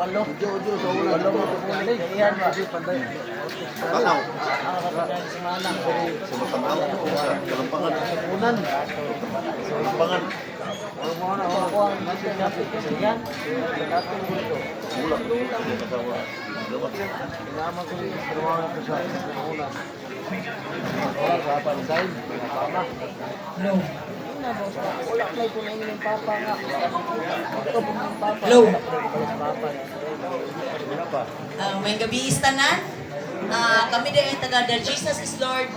Walo. Walo mo kukunin. Iyan ba? Tanaw. Nakakapagyan si Manang. Sa Matanaw. Kalampangan. Unan. Kalampangan. Ang mga nakakuha ang natin kasi yan. Natin dito. Mula. Kasawa. Lewat. Kailangan ko rin. Trabaho ko sa unan. Wala sa palisain. Papa. Hello. Wala play ko na yung papa nga. Ito po ng papa. Hello. Papa. Wala pa. May gabi istanan. Kami din taga The Jesus is Lord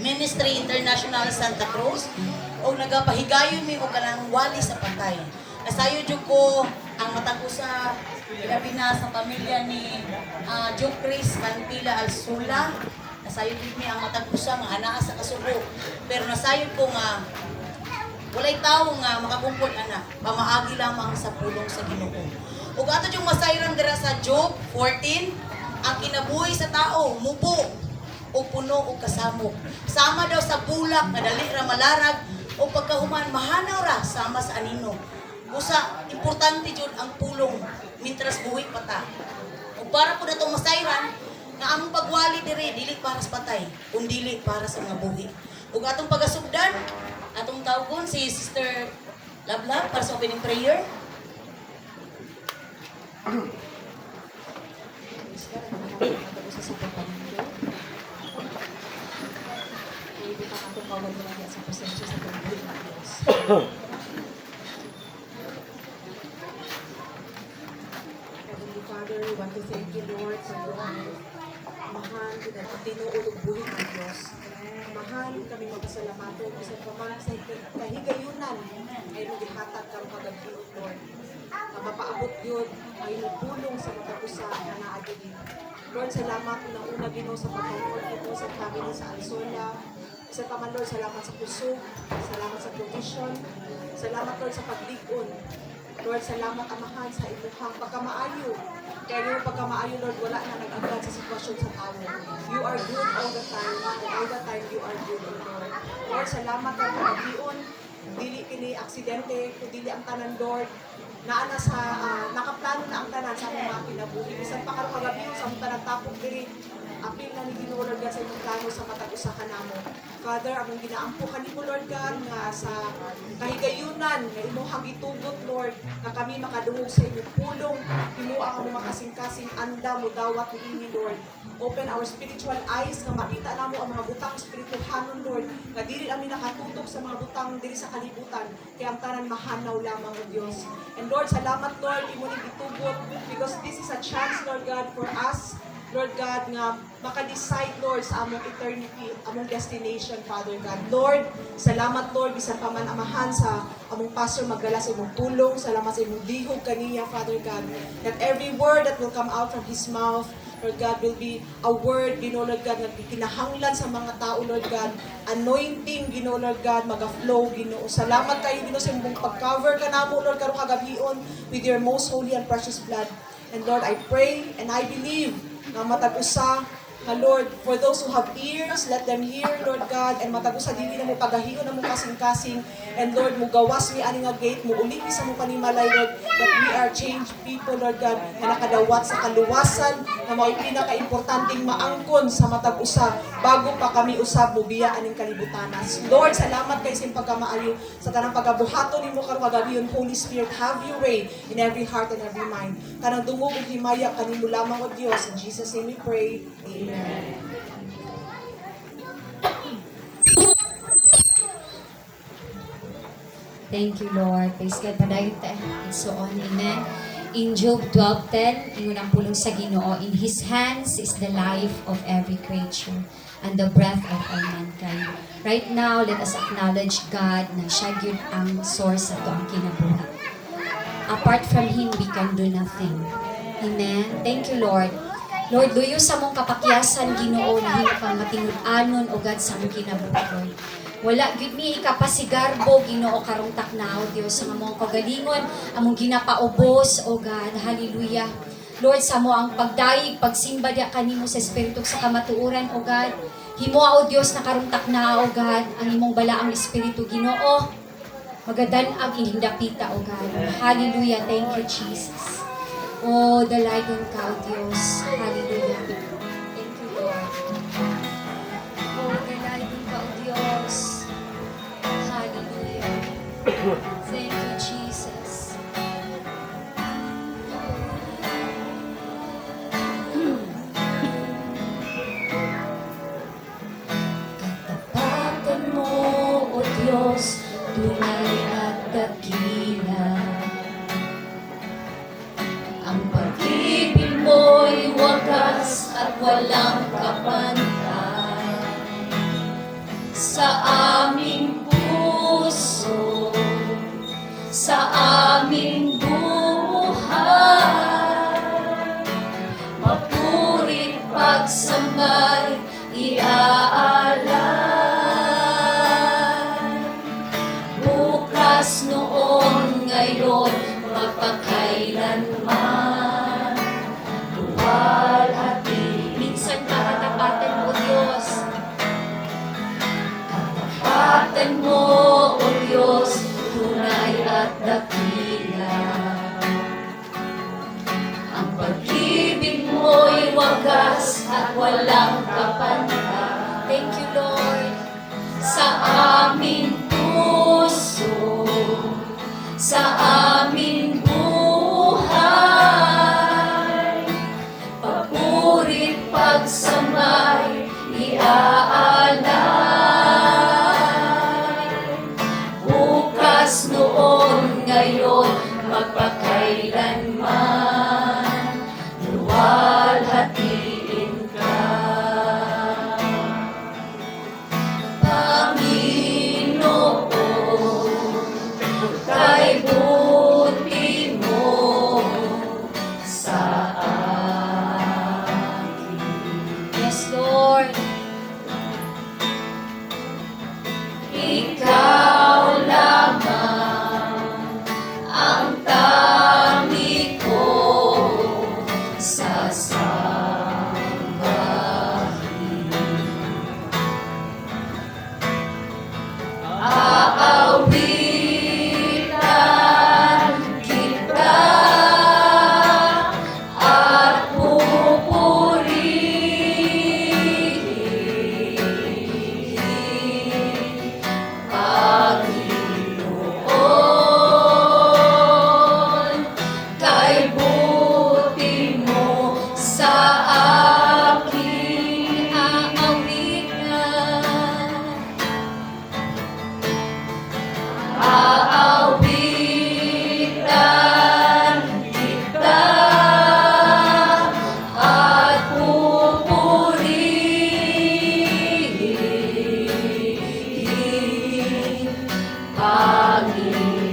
Ministry International Santa Cruz. O nagapahigayon mi o kanang wali sa patay. Nasayo jud ko ang matag usa labi na sa pamilya ni Joe Chris Cantila Alsula. Nasayo jud mi ang matag usa nga anaa sa kasubo. Pero nasayo ko nga walay tawo nga makakumpol ana, pamaagi lamang sa pulong sa Ginoo. Ug ato yung masayran dira sa Job 14, ang kinabuhi sa tao mubo o puno o kasamok. Sama daw sa bulak na dali ra malarag o pagkahuman mahanaw ra sama sa anino. Usa importante jud ang pulong mintras buhi pa ta. Ug para po natong masayran nga among pagwali diri dili para sa patay, kundi para sa mga buhi. Ug atong pagasugdan atong tawgon si Sister Lablab para sa opening prayer. Heavenly Father, we want to thank you, Lord, sa iyong mahal, tinuulog buhay ng Diyos. Mahal, kami magpasalamaton sa pamana sa kahigayunan ay magihatag kang pagagdiyon, Lord. Na mapaabot yun ay nagpulong sa matapusa na naadili. Lord, salamat na una Ginoo sa pagkakulit mo sa family sa Alsola. Isa pa man, Lord, salamat sa puso, salamat sa provision, salamat, Lord, sa paglikon. Lord, salamat amahan sa imuhang pagkamaayo. Kaya yung pagkamaayo, Lord, wala na nag-agad sa sitwasyon sa tao. You are good all the time, and all the time you are good, Lord. Lord, salamat ang pagkagion. Dili kini aksidente, kundi ang tanan, Lord. Naana sa, nakaplano na ang tanan sa mga kinabuhi. Bisan pa karon kagabi sa mga tanan tapok diri. Apil na ni Ginoo, Lord God, sa inyong plano sa matag-usa ka namo. Father, among ginaampo kanimo, Lord God, nga sa kahigayunan nga imuhang gitugot, Lord, nga kami makadungog sa inyong pulong, himuang ang makasing-kasing anda mo dawat ni Lord. Open our spiritual eyes nga makita namo ang mga butang spirituhanon, Lord, nga dili kami nakatutok sa mga butang diri sa kalibutan, kaya ang tanan mahanaw lamang ng Dios. And Lord, salamat, Lord, imo ni gitugot because this is a chance, Lord God, for us, Lord God, nga maka-decide, Lord, sa among eternity, among destination, Father God. Lord, salamat, Lord, bisan pa man amahan sa among pastor magdala sa imong tulong. Salamat sa imong dihog kaniya, Father God. That every word that will come out from his mouth, Lord God, will be a word, Ginoo, Lord God, na kinahanglan sa mga tao, Lord God. Anointing, Ginoo, Lord God, maga-flow, Ginoo. Salamat kayo, Ginoo, sa imong pag-cover ka namo, Lord, karong kagabion with your most holy and precious blood. And Lord, I pray and I believe na matag-usa, na Lord, for those who have ears, let them hear, Lord God, and matag-usa dili na mo pagahiyon na mo kasing-kasing, and Lord, mo gawas mi ani nga gate, mo uli mi sa mo panimalay, Lord, that we are changed people, Lord God, na nakadawat sa kaluwasan, na mao'y pinaka-importanting maangkon sa matag-usa, bago pa kami usab mo biya aning kalibutanas. Lord, salamat kay sa pagkamaayo, sa tanang pagabuhaton nimo karong kagabiyon, Holy Spirit, have your way in every heart and every mind. Kanang dungog ug himaya kanimo lamang, O Dios. In Jesus' name we pray. Amen. Thank you, Lord. Praise God. Padayot and so on. Amen. In Job 12:10, ingon ang pulong sa Ginoo, in His hands is the life of every creature and the breath of all mankind. Right now, let us acknowledge God na siya gyud ang source ato ang kinabuhi. Apart from Him, we can do nothing. Amen. Thank you, Lord. Lord, luyo sa mong kapakyasan, Ginoo, na hindi kang matinud-anon o God sa mong kinabuhi, Lord. Wala gud mi ikapasigarbo, Ginoo, karong taknaw, Dios, sa among kagalingon, among ginapaubos, O God, hallelujah. Lord, sa mo ang pagdayig, pagsimba diya kanimo sa Espiritu sa kamatuoran, O God. Himo, O Dios, na karong takna, O God, ang imong balaang Espiritu, Ginoo. Magadan ang inyong dapita, O God. Hallelujah. Thank you, Jesus. O dalagon ka, O Diyos. Hallelujah. Thank you, Lord. O dalagon ka, O Diyos. Hallelujah. Thank you, Jesus. Katapatan mo, O Diyos, tunay at dakila. Ang pag-ibig mo'y wagas at walang kapantay. Sa aming puso, sa aming buhay, mapurit pagsamay iaalay. Bukas, noon, ngayon, magpakailanman. Luwalhati, minsan kakatapatan mo, Diyos. Katapatan mo, O Diyos, tunay at dakila. Ang pag-ibig mo'y wagas at walang kapantay. Thank you, Lord. Sa aming puso, sa aming buhay, papurit pagsamay iaalay. Bukas, noon, ngayon, magpakailanman, luwalhatiin ka. Panginoon, kay buti mo sa akin. Yes, Lord. Ikaw lamang ang tanging ko sa sambahin. Aawitan kita at pupurihin, Panginoon, kay buti mo sa akin. Aawitan kita at pupurihin, Panginoon,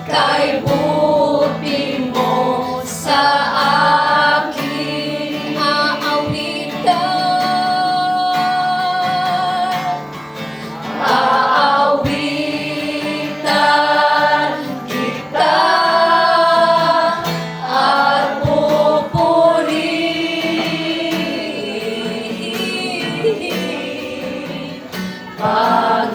kay buti mo sa akin. Aawitan kita at pupurihin, Panginoon,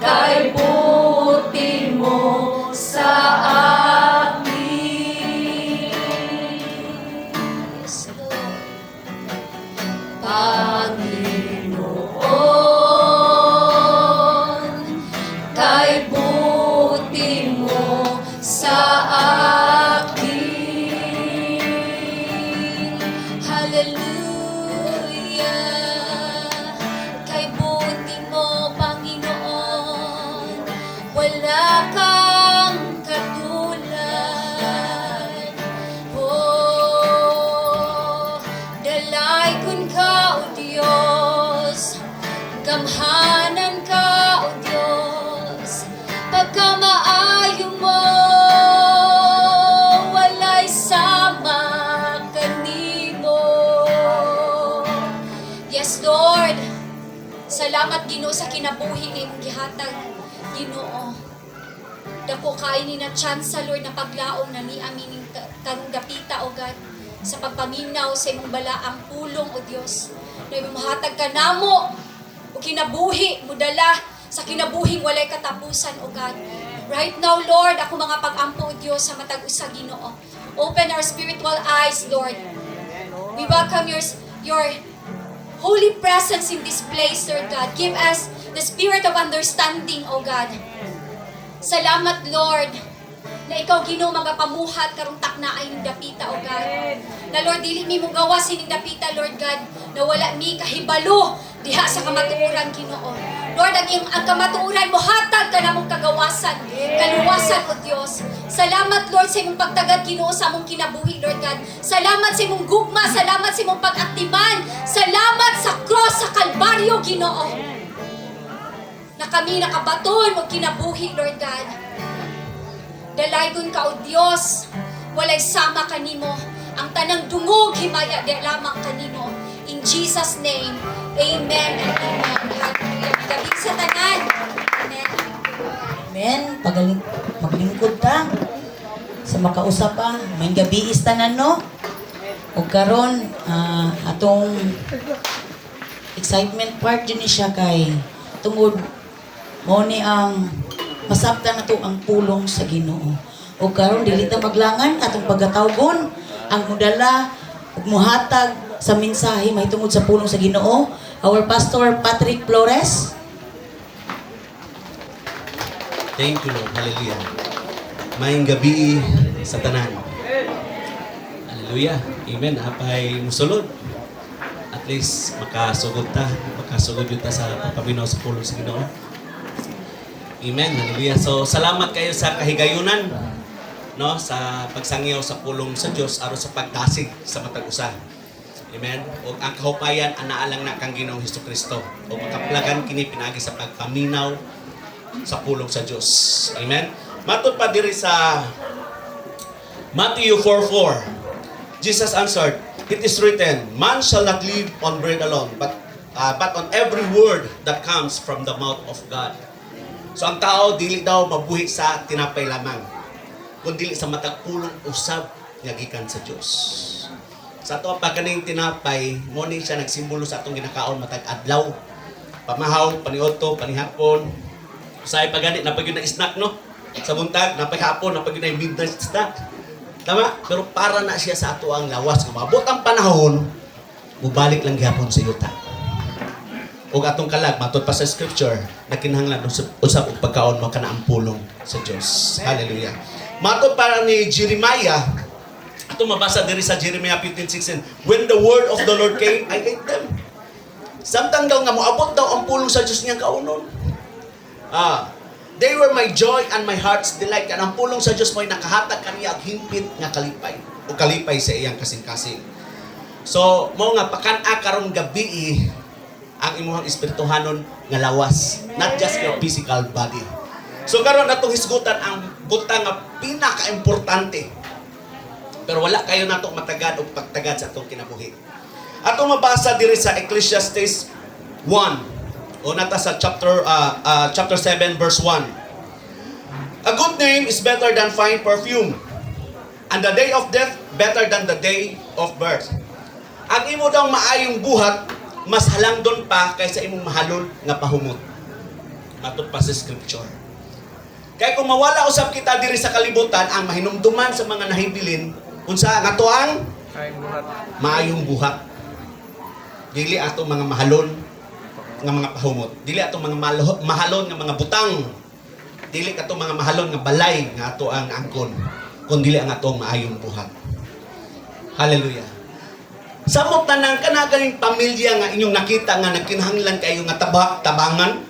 kay buti mo sa akin. Yes, Lord. Panginoon, kay buti mo sa akin. Hallelujah. Kay buti mo, Panginoon, wala kang katulad. Oh, dalaykon ka, O Diyos, gamhanan ka, O Diyos, pagkamaayo mo, walay sama kanimo. Yes, Lord. Salamat, Ginoo, sa kinabuhi imong gihatag, Ginoo. Dako kaay ni na chance, Lord, na paglaom na ni amin karong dapita, O God, sa pagpaminaw sa imong balaang pulong, O Diyos. Na imong hatag ka namo o kinabuhi mudala sa kinabuhing walay katapusan, O God. Right now, Lord, ako mga pag-ampo, O Diyos, sa matag usa Ginoo. Open our spiritual eyes, Lord. We welcome your holy presence in this place, Lord God. Give us the spirit of understanding, O God. Salamat, Lord, na ikaw Ginoo magapamuhat karong taknaay ning dapita, O God. Na Lord, dili mi mo gawas sining dapita, Lord God, na wala mi kahibalo diha sa kamatuoran, Ginoo. Lord, ang kamatuoran mo hatag ka namong kagawasan, kaluwasan, O Dios. Salamat, Lord, sa imong pagtagad, Ginoo, sa among kinabuhi, Lord God. Salamat sa imong gugma, salamat sa imong pag-aktiman. Salamat sa cross sa Kalbaryo, Ginoo. Na kami nakabaton mo kinabuhi, Lord God. Dalaygon ka, O Dios, walay sama kanimo. Ang tanang dungog himaya di lamang kanimo. In Jesus' name, amen and amen. Hallelujah. Gabi sa tanan. Amen. Amen. Maglingkod ta. Sa makausap pa. May gabi is tanan, no? O karon atong excitement part din siya kay tungod mo ni ang masabtan na to ang pulong sa Ginoo. O karon dili ta maglangan atong paggatawgon ang mudala ug muhatag sa mensahe mahitungod sa pulong sa Ginoo. Our Pastor Patrick Flores. Thank you, Lord. Hallelujah. Maayong gabi sa tanan. Hallelujah. Amen. Apay musulod. At least makasugod ta. Makasugod yun ta sa papaminaw sa pulong sa Ginoo. Amen. Hallelujah. So, salamat kayo sa kahigayunan, no, sa pagsangyaw sa pulong sa Dios aron sa pagdasig sa matag usa. Amen. O ang kahupayan anaalang na kang Ginoong Hesukristo. O makaplagan kini pinagi sa pagpaminaw sa pulong sa Dios. Amen. Matod pa diri sa Matthew 4:4. Jesus answered, "It is written, man shall not live on bread alone, but on every word that comes from the mouth of God." So ang tao dili daw mabuhi sa tinapay lamang, kundi sa matag pulong usab nga gikan sa Dios. Sa ato pa kaning tinapay, mo ni siya nagsimbolo sa atong ginakaon matag adlaw, pamahaw, paniudto, panihapon. Usay pagani na pagyud na snack, no? Sa buntag na paghapon na pagyud na midnight snack. Tama? Pero para na siya sa ato ang lawas nga maabot ang panahon, mubalik lang gihapon sa yuta. Ug atong kalag matod pa sa scripture na kinahanglan usab og pagkaon mo kana ang pulong sa Dios. Hallelujah. Matod pa ni Jeremiah, ato mabasa diri sa Jeremiah 15:16, when the word of the Lord came, I ate them. Samtang daw nga moabot daw ang pulong sa Dios niyang kaunon. They were my joy and my heart's delight. Kan ang pulong sa Dios mo'y nakahatag kaniya og himpit nga kalipay o kalipay sa iyang kasing-kasing. So, mo nga pakan-a karong gabi ang imuhang espirituhanon nga lawas, not just your physical body. So karon natong hisgutan ang butang nga pinaka-importante. Pero wala kayo nato matagad o pagtagad sa atong kinabuhi. Atong mabasa diri sa Ecclesiastes 1 o nata sa chapter 7 verse 1. A good name is better than fine perfume, and the day of death better than the day of birth. Ang imo daw maayong buhat mas halangdon pa kaysa imong mahalon nga pahumot. Matod pa sa scripture. Kaya kung mawala usab kita diri sa kalibutan, ang mahinumduman sa mga nahibilin, unsa nga to ang maayong buhat. Dili ato mga mahalon nga mga pahumot. Dili ato mga mahalon nga mga butang. Dili ato mga mahalon nga balay nga ato ang angkon. Kun dili ang atong maayong buhat. Hallelujah. Samot na ng kanagaling pamilya nga inyong nakita nga nagkinahanglan kayo nga tabangan.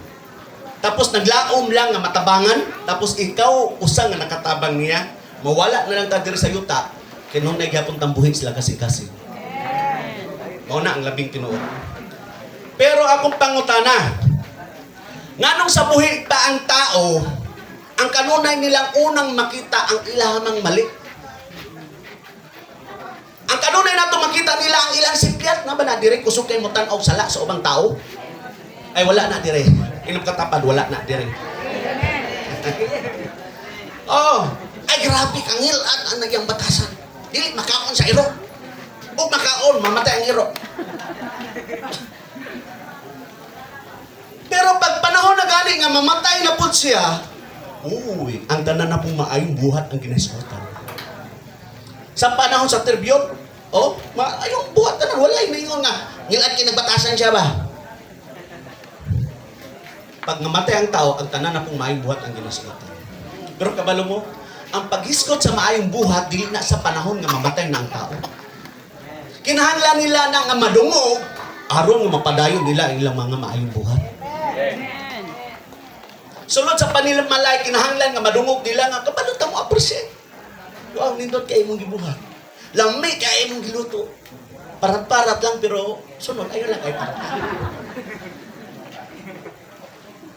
Tapos naglaom lang nga matabangan. Tapos ikaw usa nga nakatabang niya. Mawala na lang ta diri sa yuta. Kinong nagyapon tambuhin sila kasing-kasing. Mao na ang labing tinuod. Pero akong pangutana, nganong sa buhi pa ang tao, ang kanunay nilang unang makita ang ilamang mali. Ang kanunay nato makita nila ang ilang sipyat na ba na dire kusukay mo tan-aw sala sa ubang tao? Ay wala na dire. Inom katapad wala na dire. Oh, ay grabe kangil ang nagyang batasan. Dili makaon sa iro. O makaon mamatay ang iro. Pero pag panahon na gani nga mamatay na pud siya, uy, ang tanan na pong maayong buhat ang ginasuotan. Sa panahon sa tribute, maayong buhat tanan, wala yung ingon nga, ngilan kinagbatasan siya ba? Pag namatay ang tao, ang tanan na pong maayong buhat ang ginasuotan. Pero kabalo mo, ang paghiskot sa maayong buhat, dili na sa panahon nga mamatay na ang tao. Kinahanglan nila na nga madungog, aron nga mapadayon nila ilang mga maayong buhat. Sulod sa panimalay, kinahanglan nga madungog nila nga, kabalo ta mo appreciate. Wow, nindot kay imong gibuhat. Lami kay imong giluto. Parat-parat lang, pero sunod, ayun lang kay parat.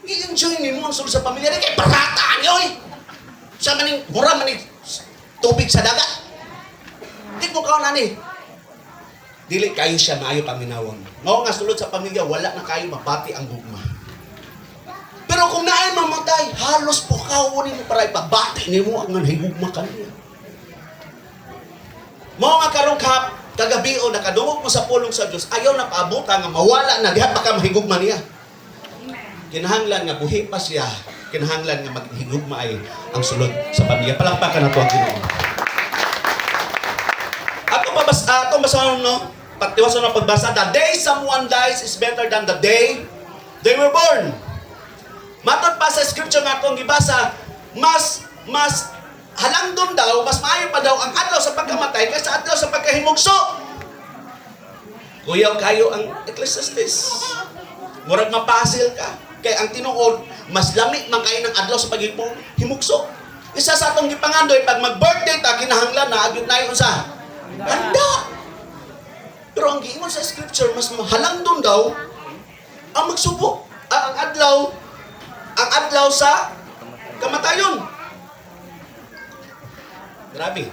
I-enjoy ni mo ang sulod sa pamilya, kay parataan yoy! Sa maning, mura maning tubig sa dagat. Hindi mo kaon ani. Dili kayo siya maayo paminawon. Mao nga sulod sa pamilya, wala na kayo mapati ang gugma. Pero kung naay mamatay, halos po kawon mo para ipabati nimo ang higugma kaniya. Mao nga karong kagabi o nakadungog mo sa pulong sa Dios, ayaw na paabutan nga mawala na diha pa ka mahigugma niya. Kinahanglan nga buhi pa siya, kinahanglan nga maghigugma ay ang sulod sa pamilya. Palakpakan nato ang Ginoo. Atong basahan no, patiwason na pagbasa, the day someone dies is better than the day they were born. Matod pa sa scripture nga atong gibasa, mas halangdon daw, mas maayo pa daw ang adlaw sa pagkamatay kaysa adlaw sa pagkahimugso. Kuyaw kayo ang Ecclesiastes. Murag mapasil ka. Kaya ang tinuod, mas lami man kayo ng adlaw sa paghimugso. Isa sa atong gipangandoy, pag mag-birthday ta, kinahanglan na, agyod na yun sa handa. Pero ang giingon sa scripture, mas halangdon daw ang magsubo. Ang adlaw sa kamatayon. Grabe.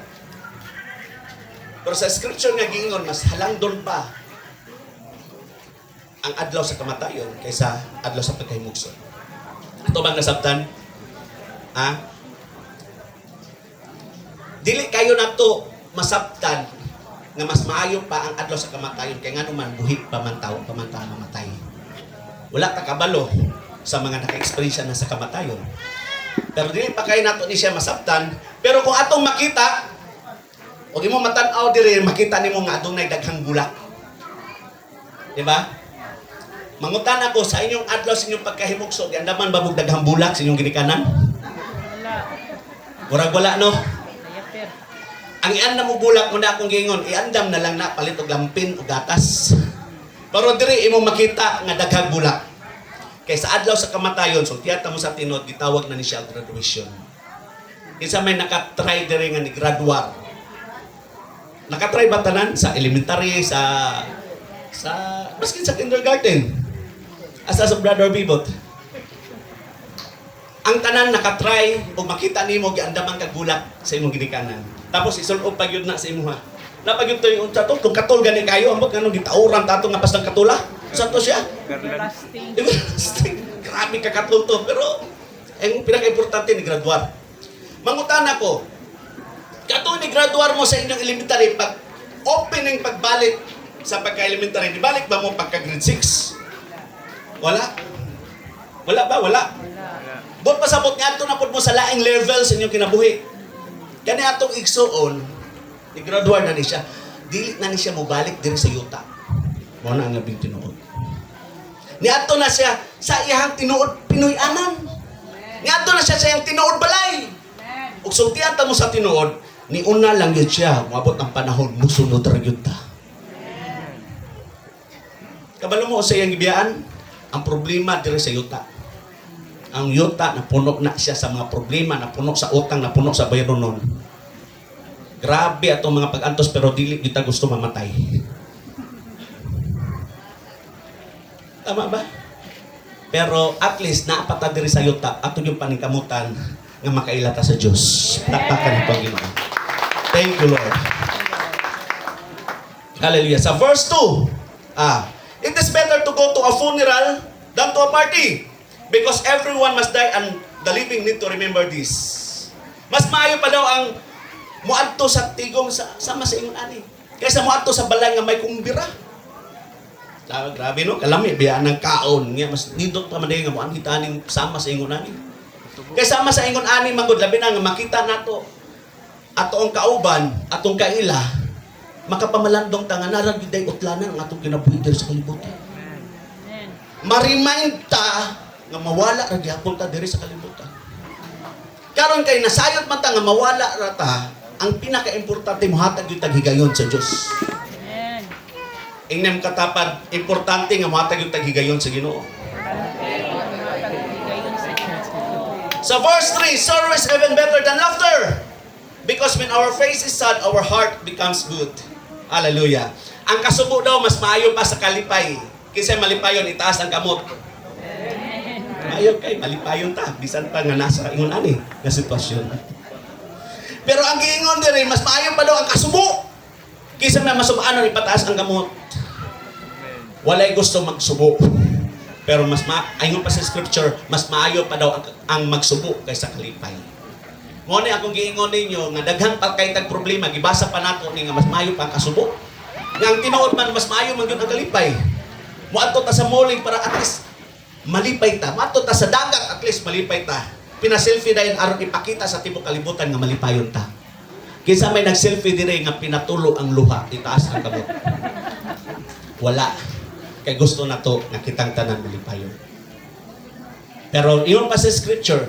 Pero sa scripture nga giingon, mas halangdon pa ang adlaw sa kamatayon kaysa adlaw sa pagkahimugso. Ito bang nasabtan? Dili kayo na to masabtan nga mas maayo pa ang adlaw sa kamatayon kay nga naman buhi pa man tao mamatay. Wala ta kabalo sa mga naka-experience na sa kamatayon. Pero dili pa kayo nato ni siya masabtan, pero kung atong makita, og imo matan-aw diri makita nimo nga adunay daghang bulak. Di ba? Mangutan ako sa inyong adlaw sa inyong pagkahimugso, di andaman babog daghang bulak sa inyong ginikanan? Wala. Wala no? Ang iandam mo bulak mo na akong gingon, iandam na lang na palit og lampin o gatas. Pero diri imo makita nga daghang bulak. Kay sa adlaw sa kamatayon, sultihan mo sa tinod, gitawag na ni siya graduation. Isa may nakatry diri nga ni graduar. Nakatry ba tanan sa elementary, sa maskin sa kindergarten? Asa sa Brother Bibot. Ang tanan nakatry o makita nimo giandaman kag bulak sa imong ginikanan. Tapos isulod pa gyud na sa imo ha. Napagyud to yung unsa to, kung katol gani kayo, ambot ngano gitauran tato nga pasang katula. Sa to siya? Everlasting. Grabe ka katol to, pero ang pinaka-importante ni graduar. Mangutan ako. Kato ni graduar mo sa inyong elementary, pag opening pagbalik sa pagka-elementary, ibalik ba mo pagka grade 6? Wala? Wala ba? Wala. Bot pasabot nga ito na po mo sa laing level sa inyong kinabuhi. Kani atong igsuon, i-graduate na ni siya, dili na ni siya mobalik din sa yuta. Mo na ang labing tinuod. Ni ato na siya sa iyang tinuod Pinoy-anan. Ni ato na siya sa iyang tinuod balay. Ug sultihan ta mo sa tinuod, ni una lang yun siya, umabot ang panahon, musunod ra gyud ta. Kabalo mo sa iyang gibiyaan, ang problema diri sa yuta. Ang yuta na puno na siya sa mga problema, na puno sa utang, na puno sa bayronon. Grabe atong mga pag-antos pero dili kita gusto mamatay. Tama ba? Pero at least naapata diri sa yuta ato yung paningkamutan nga makailata sa Dios. Takpakan ito ang Ginoo. Thank you, Lord. Hallelujah. Sa verse 2, it is better to go to a funeral than to a party. Because everyone must die and the living need to remember this. Mas maayo pa daw ang muadto sa tigom sama sa ingon ani kaysa muadto sa balay nga may kumbira. Grabe no, kalami biya ng kaon. Nga mas nindot pa man nga mo ang hitaning sama sa ingon ani. Kay sama sa ingon ani manggod labi na nga makita nato atong kauban, atong kaila, makapamalandong tanga narag day utlanan ang atong kinabuhi diri sa kalibutan. Ma-remind ta nga mawala ra gyapon ta diri sa kalibutan. Karon kay nasayod man ta nga mawala ra ta, ang pinaka-importante mohatag gyud taghigayon sa Dios. Ingnem katapad importante nga mohatag gyud taghigayon sa Ginoo. Sa verse 3, sorrow is even better than laughter. Because when our face is sad, our heart becomes good. Hallelujah. Ang kasubo daw mas maayo pa sa kalipay. Kinsa malipayon itaas ang kamot. Maayo kay malipayon ta bisan pa nga nasa ingon ani nga sitwasyon. Pero ang giingon diri mas maayo pa daw ang kasubo. Kinsa na masubaanon ipataas ang kamot. Walay gusto magsubo. Pero mas ayon pa sa scripture, mas maayo pa daw ang magsubo kaysa kalipay. Mo ni akong giingon ninyo nga daghan pa kay tag problema gibasa pa nato ni nga mas maayo pa ang kasubo. Nga ang tinuod man mas maayo man gyud ang kalipay. Moadto ta sa moling para at least malipay ta. Moadto ta sa dagat at least malipay ta. Pina-selfie dayon aron ipakita sa tibok kalibutan nga malipayon ta. Kinsa may nag-selfie dire nga pinatulo ang luha itaas ang kamot. Wala. Kay gusto na to nakitang tanan malipayon. Pero iyon pa sa scripture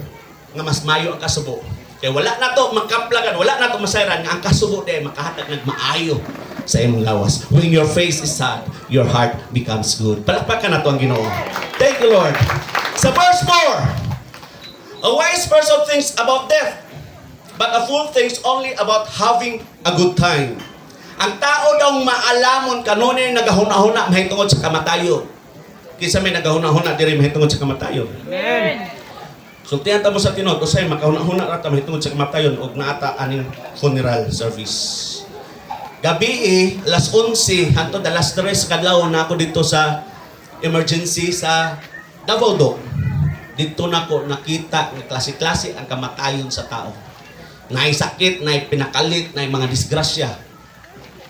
nga mas maayo ang kasubo. Kaya wala na to magkaplagan, wala na to masayran nga ang kasubo day makahatag nagmaayo sa imong lawas. When your face is sad, your heart becomes good. Palakpakan na to ang Ginoo. Thank you, Lord. Sa verse 4, a wise person thinks about death, but a fool thinks only about having a good time. Ang tao daw maalamon kanunay nagahuna-huna mahitungod sa kamatayon. Kisa may nagahuna-huna diri mahitungod sa kamatayon. Amen. Sultihan ta mo sa tinod, usay makahuna-huna ra ta mahitungod sa kamatayon ug naata aning funeral service. Gabi alas 11 hangtod alas 3 kadlaw na ako dito sa emergency sa Davao do. Dito nako nakita nga klase-klase ang kamatayon sa tao. Naay sakit, naay pinakalit, naay mga disgrasya.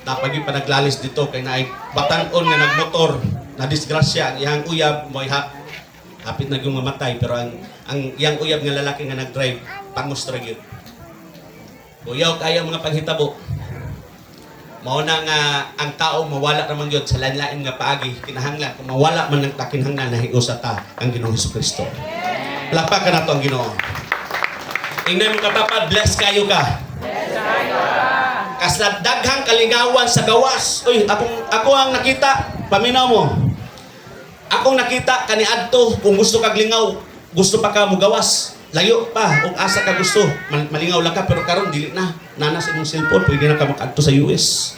Dapat yung panaglalis dito kay naay batan-on nga nagmotor na disgrasya ang iyang uyab mo'y hapit na yung mamatay pero ang iyang uyab nga lalaki nga nag-drive pangusta gyud. Kuyaw kaya mga panghitabo. Mao na nga ang tao mawala ra man gyud sa lain-lain nga paagi kinahanglan kung mawala man ang takinhanglan nahiusa ta ang Ginoong Hesukristo. Palakpakan nato ang Ginoo. Ingnan mo katapad, bless kayo ka. Kasla daghang kalingawan sa gawas. Uy, ako ang nakita, paminaw mo. Akong nakita kaniadto kung gusto kag lingaw, gusto pa ka mo gawas. Layo pa ug asa ka gusto. Malingaw lang ka pero karon dili na. Nana sa imong cellphone, pwede na ka makadto sa US.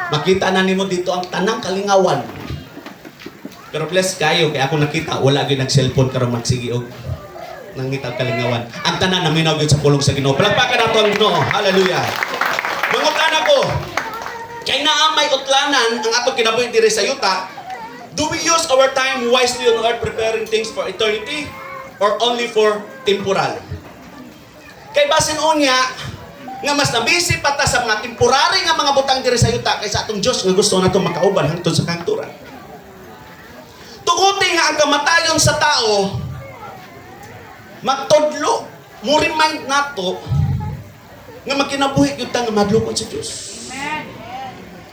Makita na nimo dito ang tanang kalingawan. Pero bless kayo kay ako nakita wala gyud nag-cellphone karon magsigi og nangitag kalingawan. Ang tanan naminaw gyud sa pulong sa Ginoo. Palakpakan nato ang Ginoo. Hallelujah. Mangutan ako. Kay naa may utlanan ang atong kinabuhi diri sa yuta. Do we use our time wisely on earth preparing things for eternity or only for temporal? Kay basin unya nga mas nabisi pa ta sa mga temporary nga mga butang diri sa yuta kaysa atong Dios nga gusto nato makauban hangtod sa kangturan. Tuguti nga ang kamatayon sa tao magtudlo, mo remind nato nga magkinabuhi gyud ta nga madlukod sa Dios. Amen.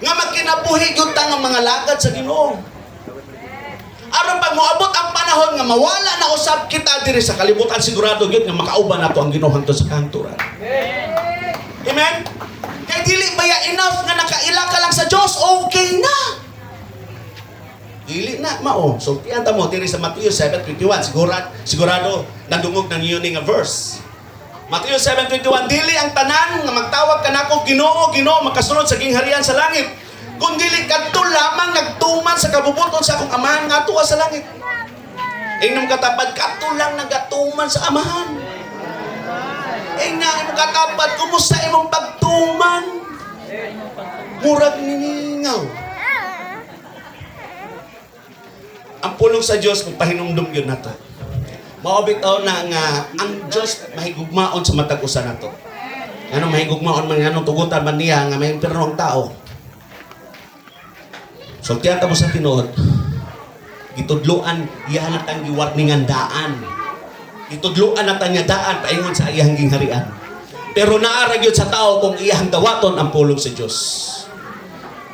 Nga magkinabuhi gyud ta nga mga lagad sa Ginoo. Aron pag moabot ang panahon nga mawala na usab kita diri sa kalibutan sigurado gyud nga makauban nato ang Ginoo hangtod sa kangturan. Amen. Amen. Kay dili baya enough nga nakaila ka lang sa Dios, okay na. Dili na mao. So tiyan ta mo diri sa Matthew 7:21 sigurado nadungog na niyo nga verse. Matthew 7:21 dili ang tanan nga magtawag kanako Ginoo, Ginoo makasunod sa gingharian sa langit. Kung dili kadto lamang nagtuman sa kabubuton sa akong amahan nga tuwa sa langit. Ingnom katapad kadto lang nagatuman sa amahan. Ingna imo katapad kumusta imong pagtuman? Murag niningaw. Ang pulong sa Dios magpahinumdum gyud nato. Mao bitaw na nga ang Dios mahigugmaon sa matag usa nato. Ano mahigugmaon man nganong tugutan man niya nga may impierno ang tao. Sultihan ta mo sa tinuod. Gitudloan iya natang giwarningan daan. Gitudloan natang niya daan paingon sa iyang gingharian. Pero naara gyud sa tao kung iyang dawaton ang pulong sa Dios.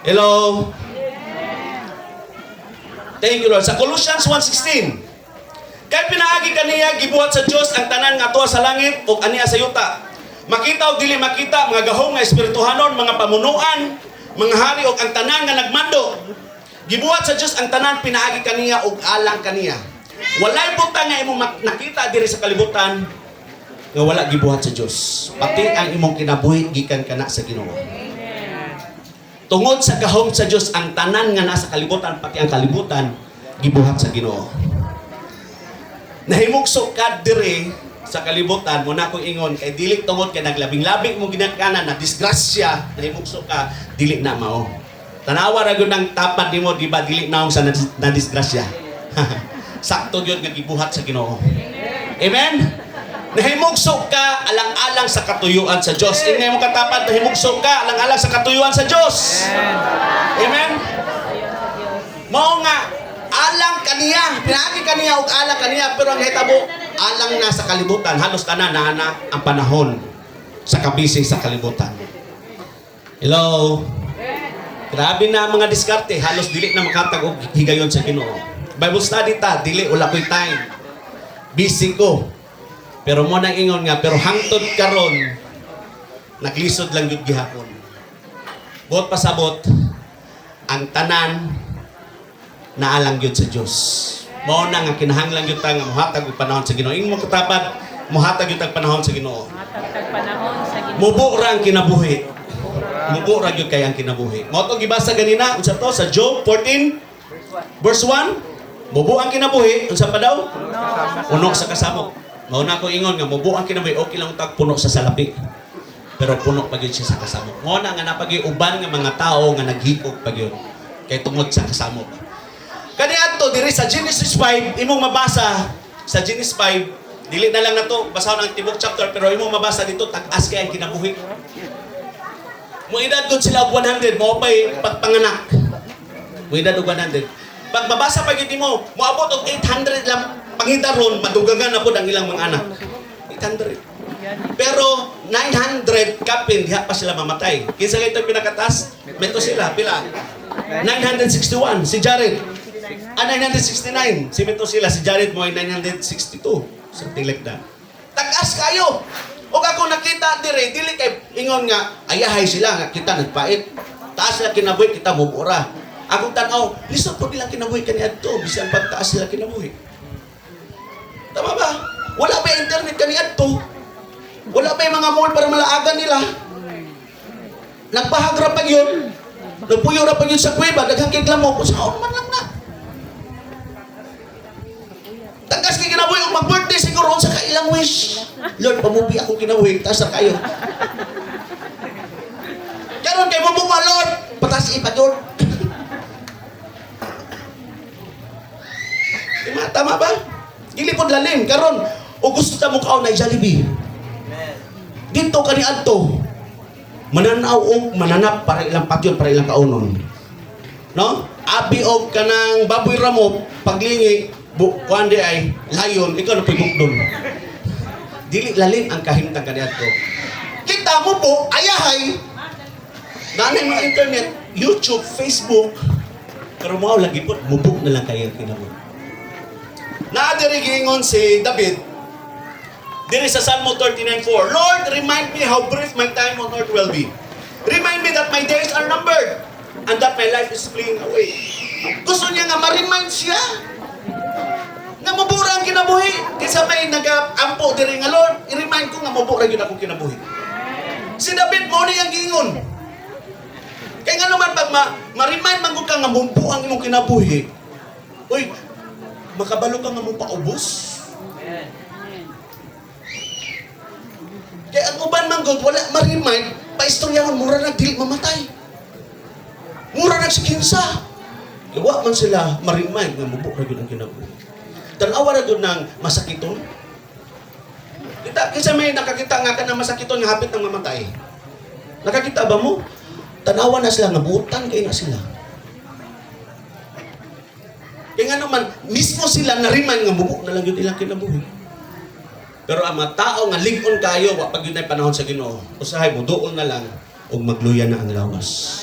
Hello. Thank you Lord. Sa Colossians 1:16. Kay pinaagi kaniya gibuhat sa Dios ang tanan nga tuwa sa langit ug aniya sa yuta. Makita o dili makita, mga gahong nga espirituhanon, mga pamunuan, mga hari o ang tanan nga nagmando. Gibuhat sa Diyos ang tanan, pinaagi kaniya o alang kaniya. Walay butang nga imong nakita diri sa kalibutan nga wala gibuhat sa Diyos. Pati ang imong kinabuhi gikan kana sa Ginoo. Tungod sa gahom sa Diyos ang tanan nga nasa kalibutan, pati ang kalibutan gibuhat sa Ginoo. Nahimugso ka diri sa kalibutan mo na akong ingon kay dili tungod kay naglabing-labing mo ginakanan na disgrasya nahimugso ka dili na mao. Tanawa ra gyud nang tapad nimo di ba dili naong sa na disgrasya. Sakto gyud nga gibuhat sa Ginoo. Amen. Nahimugso ka alang-alang sa katuyuan sa Dios. Ingay mo katapad nahimugso ka alang-alang sa katuyuan sa Dios. Amen. Mao nga alang kaniya, pinaagi kaniya ug alang kaniya pero ang hitabo alang na sa kalibutan, halos tanan na ang panahon sa kabisi sa kalibutan. Hello. Grabe na mga diskarte, halos dili na makatag og higayon sa Ginoo. Bible study ta, dili wala koy time. Busy ko. Pero mo nang ingon nga, pero hangtod karon naglisod lang gyud gihapon. Buot pasabot ang tanan naalang gyud sa Dios. Mao na nga kinahanglan gyud ta nga mohatag og panahon sa Ginoo. Ing mo katapad mohatag gyud tag panahon sa Ginoo. Matagtag panahon sa Ginoo. Mubo ra ang kinabuhi. Mubo ra gyud kay ang kinabuhi. Mao to gibasa ganina unsa to sa Job 14 verse 1. Mubo ang kinabuhi, unsa pa daw? Puno sa kasamok. Mao na ko ingon nga mubo ang kinabuhi, okay lang tag puno sa salapi. Pero puno pa gyud siya sa kasamok. Mao na nga napagi uban nga mga tao nga naghikog pa gyud kay tungod sa kasamok. Kani adto diri sa Genesis 5 imong mabasa sa Genesis 5 dili na lang nato basahon ang tibok chapter pero imong mabasa dito tag-as kay ang kinabuhi. Mo edad gud sila og 100 mao pay pagpanganak. Mo edad og 100. Pag mabasa pa gid mo moabot og 800 lang pangidaron madugagan na pud ang ilang mga anak. 800. Pero 900 kapin diha pa sila mamatay. Kinsa kay itong pinakataas? Meto sila pila. 961 si Jared. 969. Si Metosila, si Jared mo ay 962. Something like that. Tag-as kayo. O ako nakita dire, dili kay ingon nga, ayahay sila nga kita nagpait. Taas sila kinabuhi, kita mumura. Akong tanaw, lisod po nilang kinabuhi kaniya to, bisan pagtaas sila kinabuhi. Tama ba? Wala ba internet kaniya to? Wala ba yung mga mall para malaagan nila? Nagpahagra pa yun. Nagpuyo na pa yun sa kuweba, daghang kiglamo, kung saan man lang na. Tagas kay kinabuhi, kung mag-birthday siguro, sa kailang wish. Lord, pamubi ako kinabuhi, taas na kayo. Karon kay mo bunga, Lord, patas ipa, Lord. Tama ba? Gilipod lalim, karon o gusto ta mo kaon na Jollibee. Dito kani adto. Mananaw og mananap para ilang patyon para ilang kaunon. No? Abi og kanang baboy ramo paglingi kuan di ay layon ikaw na pigugdon. Dili lalim ang kahimtang kani adto. Kita mo po ayahay. Nanay mga internet, YouTube, Facebook. Pero mo lagi po mubuk na lang kayo kinabuhi. Naadiri giingon si David diri sa Salmo 39:4, Lord, remind me how brief my time on earth will be. Remind me that my days are numbered and that my life is fleeing away. Gusto niya nga ma-remind siya nga mabura ang kinabuhi. Kaysa may nag-ampo diri nga, Lord, i-remind ko nga mabura yun akong kinabuhi. Si David mo ni ang giingon. Kaya nga naman pag ma-remind man ko ka nga mumpo ang imong kinabuhi, uy, makabalo ka nga mo paubos. Kaya ang uban man God, wala ma-remind, pa-istoryahan, mura na dili mamatay. Mura na si kinsa. Iwa man sila ma-remind nga mubuk na yun ang kinabuhi. Tanawa na doon ng masakiton. Kita may nakakita nga ka ng masakiton nga hapit ng mamatay. Nakakita ba mo? Tanawa na sila nga buutan kayo na sila. Kaya nga naman, mismo sila nariman nga bubo na lang yun ilang kinabuhi. Pero ang mga tao nga lingon kayo, pag yun ay panahon sa Ginoo, usahay mo, doon na lang, o magluya na ang lawas.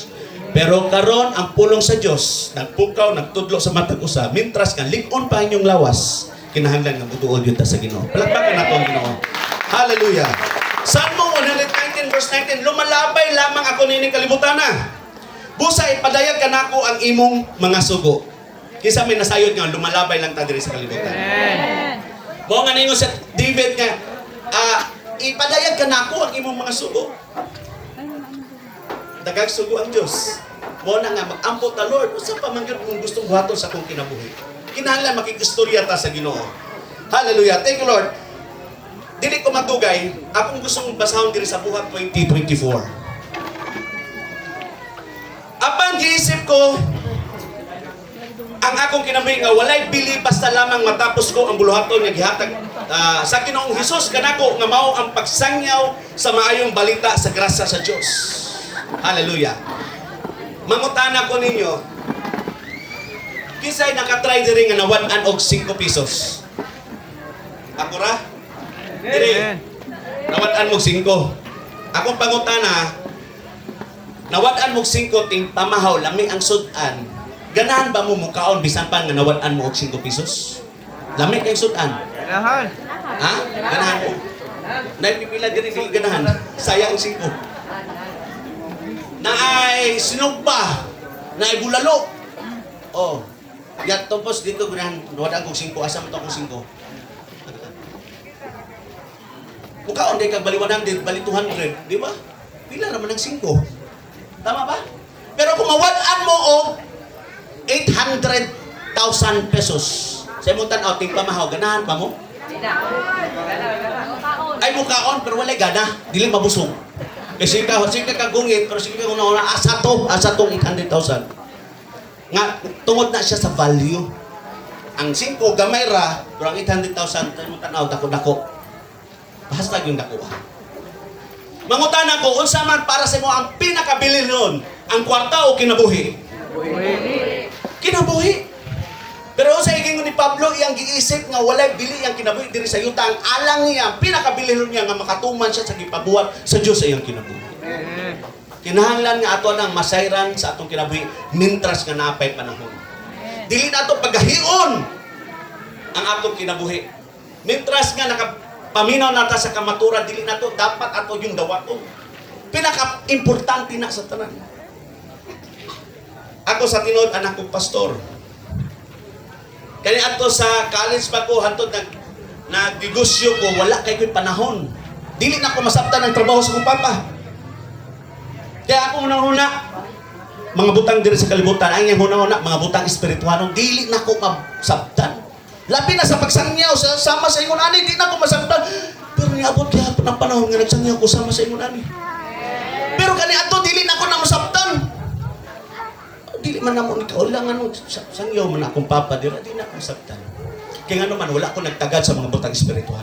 Pero karon ang pulong sa Dios nagpukaw nagtudlo sa matag usa mintras kan lig-on pa inyong lawas kinahanglan nga mutuod gyud ta sa Ginoo. Palakpakan nato ang Ginoo. Hallelujah. Salmo 119 verse 19 lumalabay lamang ako nining kalibutana. Busa ipadayag kanako ang imong mga sugo. Kisa may nasayod nga lumalabay lang ta diri sa kalibutan. Mo nga ningon sa David nga ipadayag kanako ang imong mga sugo. Dagag sugo ang Diyos. Mo na nga mag-ampot na Lord. Usa pa man gyud kung gustong buhaton sa akong kinabuhi. Kinahanglan makikistorya ta sa Ginoo. Hallelujah. Thank you Lord. Dili ko matugay, akong gustong basahon diri sa buhat 2024. Apan giisip ko ang akong kinabuhi nga walay bili basta lamang matapos ko ang buluhaton nga gihatag sa Ginoong Hesus kanako nga mao ang pagsangyaw sa maayong balita sa grasya sa Dios. Hallelujah. Mangutana ko ninyo, kisay nakatry diri nga nawadan og 5 pesos. Ako ra? Diri. Nawadan mo 5. Akong pangutana, nawadan mo 5 ting pamahaw lami ang sudan. Ganahan ba mo mukaon bisan pa nga nawadan mo og 5 pesos? Lami kay sudan. Ganahan. Ha? Ganahan mo. Naipipila diri dili ganahan. Sayang 5. Na ay sinugba, na ay bulalo. Oh. Yat topos dito ganahan, nawadan kog 5 asa mo to kog 5. Mukaon day kag bali 100, bali 200, di ba? Pila naman ang 5. Tama ba? Pero kung mawadan mo og 800,000 pesos. Sa imong tan-aw ting pamahaw ganahan pa mo? Ay mukaon pero walay gana, dili mabusog. Kasi ka kagungit, pero sige ka una asa tong 800,000. Nga, tungod na siya sa value. Ang 5, gamay ra, pero ang 800,000, tayo mo tanaw, dako-dako. Basta yung dako. Mangutana ko, unsa man para sa mo ang pinakabili nun, ang kwarta o kinabuhi? Kinabuhi. Pero sa igingon ni Pablo, iyang giisip nga walay bili iyang kinabuhi diri sa yuta, ang alang niya, pinakabilin niya nga makatuman siya sa gipabuhat sa Dios sa iyang kinabuhi. Kinahanglan nga ato nang masayran sa atong kinabuhi mintras nga napay panahon. Dili nato pagahion ang atong kinabuhi. Mintras nga nakapaminaw nata sa kamatura, dili nato dapat ato yung dawaton. Pinaka-importante na sa tanan. Ako sa tinuod anak kong pastor. Kani ato sa college pa ko hantod nagnegosyo ko wala kay ko'y panahon. Dili na ko masabtan ang trabaho sa kong papa. Kaya ako una-una mga butang diri sa kalibutan ay yang una-una mga butang espirituano dili na ko masabtan. Labi na sa pagsangyaw sama sa ingon ani di na ko masabtan. Pero niabot gyapon ang panahon nga nagsangyaw ko sama sa ingon ani. Pero kani ato dili na ko na masabtan. Dili man namo ni kaulangan mo sangyaw man akong papa dira di na ko sabtan. Kaya nga naman wala ko nagtagad sa mga butang espiritual.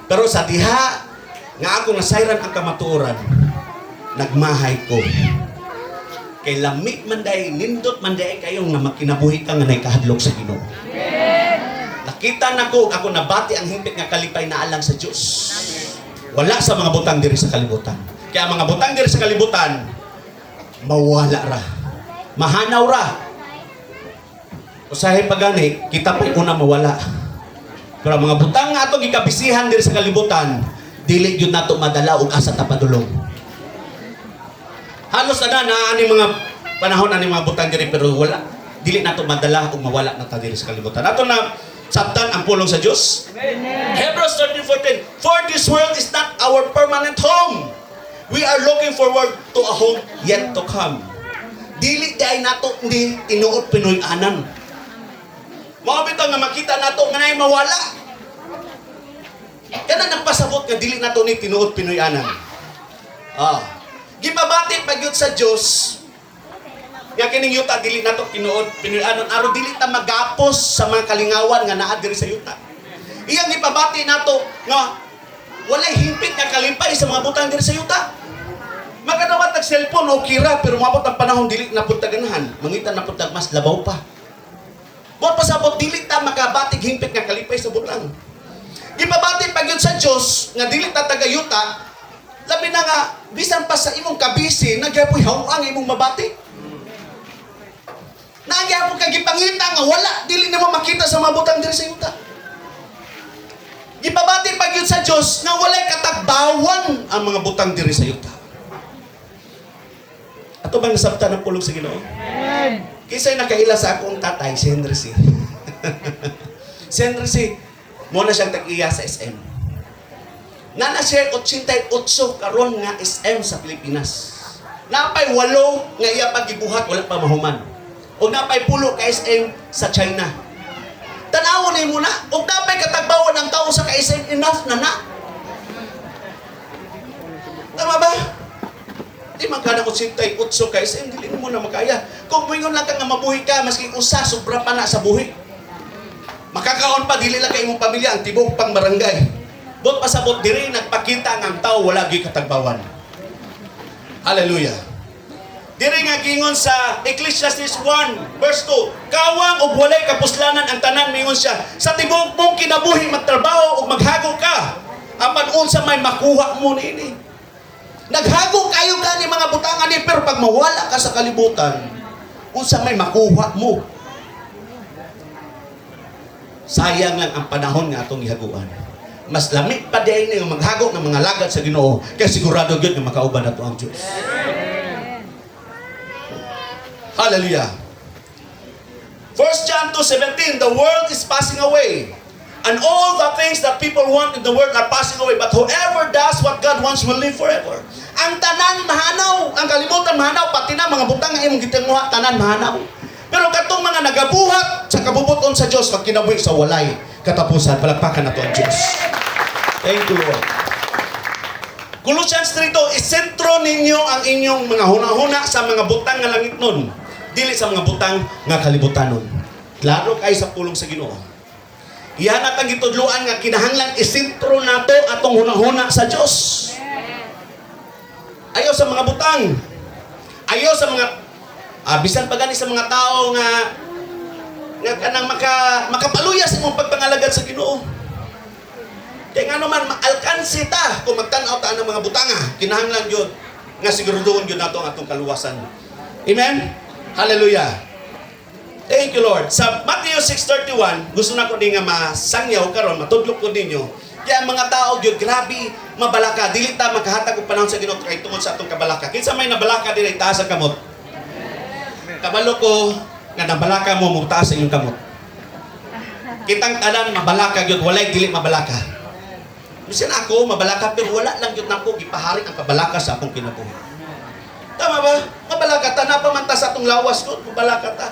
Pero sa diha nga ako nasayran ang kamatuoran, nagmahay ko. Kay lami man day nindot man day kayo nga makinabuhi ka nga naikahadlok sa Ginoo. Nakita nako ako nabati ang himpit nga kalipay na alang sa Dios. Wala sa mga butang diri sa kalibutan. Kaya mga butang diri sa kalibutan mawala ra. Mahanaw ra. Usahay pagani, kita pa'y una mawala. Pero mga butang nga ito, gikabisihan diri sa kalibutan, dili yun nato madala o asa tapadulong. Halos na ani mga panahon ani mga butang diri, pero wala. Dili nato madala o mawala na ta diri sa kalibutan. Ato na sabtan ang pulong sa Diyos. Hebrews 13:14, for this world is not our permanent home. We are looking forward to a home yet to come. Dili day nato hindi tinuod Pinoy-anan. Mga bitaw nga makita nato nga nay mawala. Kana nagpasabot nga dili nato ni tinuod Pinoy-anan. Gipabati pagyud sa Dios. Nga kining yuta dili nato tinuod Pinoy-anan aron dili ta magapos sa mga kalingawan nga naa diri sa yuta. Iyang gipabati nato nga walay himpit nga kalimpay sa mga butang diri sa yuta. Magkadawat nag-cellphone o kira, pero mabot ang panahon dili na punta ganahan. Mangita na punta mas labaw pa. Buot pasabot dili ta makabatig hingpit nga kalipay sa butang. Gipabati pag yun sa Dios nga dili ta tagayuta, labi na nga bisan pa sa imong kabisi nagyapoy hawang imong mabati. Nagyapoy ka gipangita nga wala dili nimo makita sa mga butang diri sa yuta. Gipabati pag yun sa Dios nga walay katagbawan ang mga butang diri sa yuta. Ato bang nasabtan ng pulong sa Ginoo? Kisay nakaila sa akong tatay, si Henry C. Si Henry C, mo na siyang tag-iya sa SM. Nana siya 88 karon nga SM sa Pilipinas. Napay 8 nga iya pagibuhat wala pa mahuman. O napay 10 ka SM sa China. Tanawon ni mo na, o napay katagbawan ng tao sa ka-SM, enough na na. Tama ba? Di magkana ko 88 ka SM, dili mo na makaya. Kung mingon lang ka nga mabuhi ka, maski usa, sobra pa na sa buhi. Makakaon pa, dili lang kay imong pamilya, ang tibok pang barangay. Bot pasabot diri, nagpakita nga ang tao, wala gi katagbawan. Hallelujah. Diri nga gingon sa Ecclesiastes 1, verse 2, kawang o walay kapuslanan ang tanan, mingon siya, sa tibok mong kinabuhi magtrabaho o maghago ka, apan unsa may makuha mo nini. Naghago kayo ka ni mga butangan ni, pero pag mawala ka sa kalibutan, unsa may makuha mo. Sayang lang ang panahon nga atong ihaguan. Mas lamig pa din yung maghago ng mga lagad sa Ginoo, kaya sigurado yun na makauban na ito ang Diyos. Hallelujah. 1 John 2:17, the world is passing away, and all the things that people want in the world are passing away, but whoever does what God wants will live forever. Ang tanan mahanaw, ang kalibutan mahanaw, pati na mga butang nga imong gitinguha, tanan mahanaw. Pero katong mga nagabuhat sa kabubuton sa Dios, pag kinabuhi sa walay katapusan, palakpakan nato ang Dios. Thank you, Lord. Colossians 3:2, isentro ninyo ang inyong mga hunahuna sa mga butang nga langit nun, dili sa mga butang nga kalibutanon. Klaro kay sa pulong sa Ginoo. Iyan at ang gitudluan nga kinahanglan isentro nato atong hunahuna sa Dios. Ayaw sa mga butang. Ayaw sa mga bisan pa gani sa mga tao nga kanang makapaluya sa imong pagpangalagad sa Ginoo. Kaya nga naman maalkansi ta kung magtan-aw ta ng mga butanga, kinahanglan gyud nga siguraduhon gyud nato ang atong kaluwasan. Amen. Hallelujah. Thank you, Lord. Sa Matthew 6:31, gusto na ko din nga masangyaw karon, matudlok ko ninyo. Kaya ang mga tao gyud grabe mabalaka, dili ta makahatag og panahon sa Ginoo kay tungod sa atong kabalaka. Kinsa may nabalaka diri taas sa kamot? Kabalo ko nga nabalaka mo taas sa inyong kamot. Kitang tanan mabalaka gyud, walay dili mabalaka. Bisan ako mabalaka pero wala lang gyud nako gipahari ang kabalaka sa akong kinabuhi. Tama ba? Mabalaka ta na pamanta sa atong lawas ko, mabalaka ta.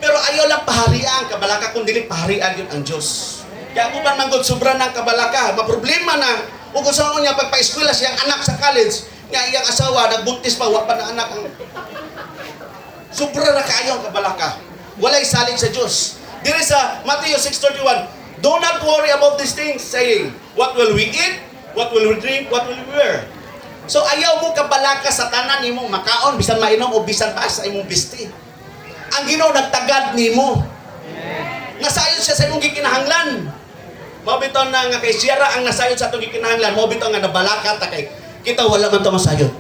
Pero ayaw lang paharian kabalaka kung dili paharian gyud ang Dios. Kaya kung man manggod sobra ng kabalaka, maproblema na. Kung gusto mo niya pagpa-eskwela siyang anak sa college, nga iyang asawa, nagbuntis pa, wapa na anak ang... Sobra na kaayaw ang kabalaka. Walay salig sa Diyos. Diri sa Matthew 6:31, do not worry about these things, saying, what will we eat? What will we drink? What will we wear? So ayaw mo kabalaka sa tanan imong makaon, bisan mainom o bisan pa sa imong bisti. Ang Ginoo nagtagad nimo. Nasayon siya sa imong gikinahanglan. Mabitaw na nga kay Sierra ang nasayon sa itong gikinahanglan. Mabitaw nga nabalaka ta kay kita wala man ito masayon.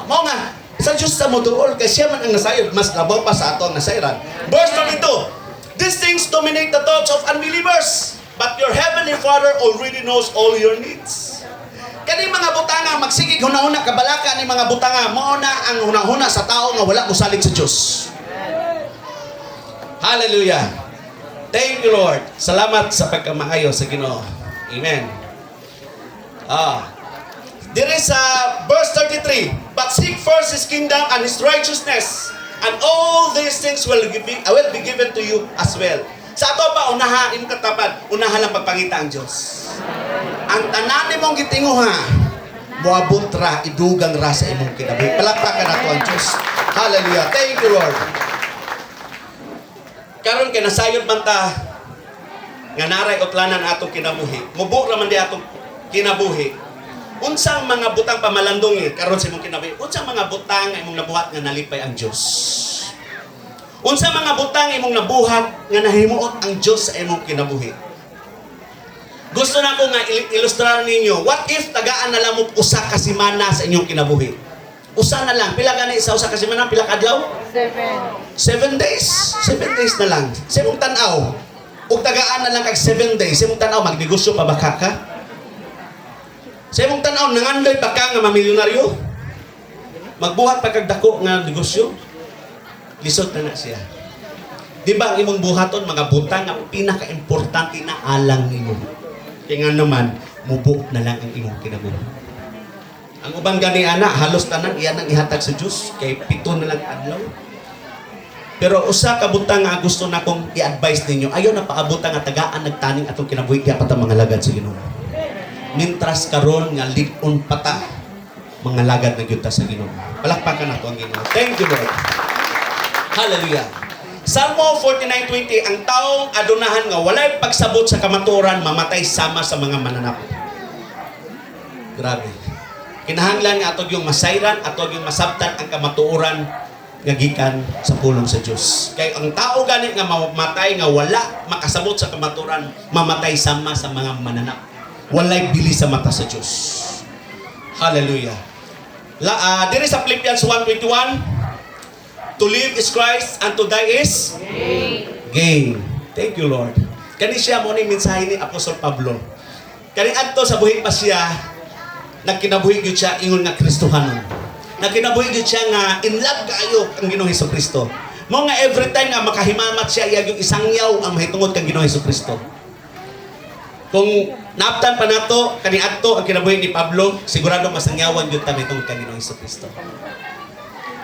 Mao nga, sa Diyos sa moduol, kay siya man ang nasayon, mas labaw pa sa ato ang nasayran. Verse 22, these things dominate the thoughts of unbelievers, but your heavenly Father already knows all your needs. Kani mga butanga, magsigig hunahuna kabalaka ni mga butanga, mao na ang hunahuna sa tao nga wala mosalig sa Diyos. Hallelujah. Thank you, Lord. Salamat sa pagkamaayo sa Ginoo. Amen. Dire sa verse 33, but seek first His kingdom and His righteousness, and all these things will be given to you as well. Sa ato pa, unaha, imong katapat, unaha lang pagpangita ang Diyos. Ang tanan mong gitinguha, buabot ra, idugang ra sa imong kinabuhi. Palakpakan nato ang Diyos. Hallelujah. Thank you, Lord. Karon kay nasayod man ta nga naray utlanan atong kinabuhi. Mubo ra man di atong kinabuhi. Unsang mga butang pamalandong karon sa imong kinabuhi? Unsang mga butang nga imong nabuhat nga nalipay ang Dios? Unsa mga butang imong nabuhat nga nahimuot ang Dios sa imong kinabuhi? Gusto na ko nga ilustrar ninyo, what if tagaan na lang mo usa ka semana sa inyong kinabuhi? Usa na lang, pila gani sa usa ka semana, pila ka adlaw? 7 days. 7 days na lang. Sa imong tan-aw, ug tagaan na lang kag 7 days, sa imong tan-aw magnegosyo pa ba ka? Sa imong tan-aw nangandoy pa ka nga mamilyonaryo? Magbuhat pa kag dako nga negosyo? Lisod na siya. Di ba ang imong buhaton mga butang nga pinaka-importante na alang nimo? Kaya nga naman, mubo na lang ang imong kinabuhi. Ang ubang gani ana, halos tanan iyan ang ihatag sa Diyos, kay 7 na lang adlaw. Pero usa ka butang nga gusto na kong i-advise ninyo, ayaw na paabutang nga tagaan nagtaning atong kinabuhi kaya pata mga lagad sa Ginoo. Mintras karon nga lig-on pata mga lagad na gyud ta sa Ginoo. Palakpakan nato ang Ginoo. Thank you, Lord. Hallelujah. Salmo 49:20, ang taong adunahan nga walay pagsabot sa kamatuoran mamatay sama sa mga mananap. Grabe. Kinahanglan nga atog yung masayran, atog yung masabtan ang kamatuoran nga gikan sa pulong sa Dios. Kay ang tao gani nga mamatay nga wala makasabot sa kamatuoran, mamatay sama sa mga mananap. Walay bili sa mata sa Dios. Hallelujah. Diri sa Philippians 1:21, to live is Christ and to die is gain. Thank you, Lord. Kani siya mo ni mensahe ni Apostol Pablo. Kani adto sa buhi pa siya, nagkinabuhi gyud siya ingon nga Kristohanon. Nagkinabuhi gyud siya nga in love kaayo ang Ginoong Hesukristo. Mo nga every time nga makahimamat siya iyag yung isang yaw ang mahitungod kang Ginoong Hesukristo. Kung naaptan pa nato kani adto ang kinabuhi ni Pablo, sigurado masangyawan gyud ta mahitungod kang Ginoong Hesukristo.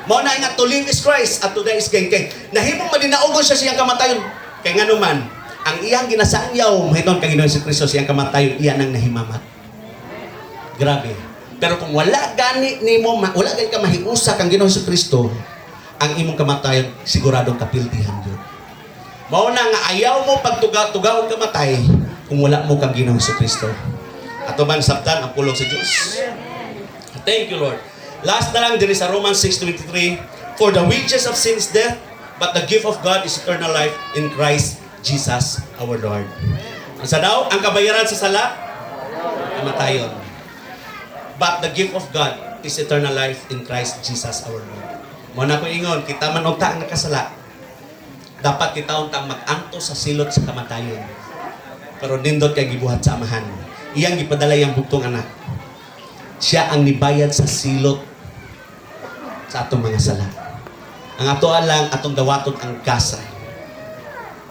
Mao na nga to live is Christ at to die is gain. Kay nahimong madinaugos siya siyang kamatayon. Kay nga naman, ang iyang ginasangyaw mahitungod kang Ginoong Hesukristo siyang kamatayon, iyan ang nahimamat. Grabe. Pero kung wala gani nimo, wala gani ka mahiusa kang Ginoong Hesukristo, ang imong kamatayon siguradong kapiltihan yun. Mao na nga ayaw mo pagtugaw kamatay kung wala mo kang Ginoong Hesukristo. Ato man sabtan ang pulong sa Dios. Thank you, Lord. Last na lang din sa Romans 6:23, for the wages of sin is death, but the gift of God is eternal life in Christ Jesus our Lord. Ang sa daw, ang kabayaran sa sala, kamatayon. But the gift of God is eternal life in Christ Jesus our Lord. Muna ko ingon, kita man og taang nakasala, dapat kita untang mag-anto sa silot sa kamatayon. Pero nindot kay gibuhat sa amahan. Iyang gipadala yang bugtong anak. Siya ang nibayad sa silot sa atong mga sala. Ang ato lang atong dawaton ang gasa.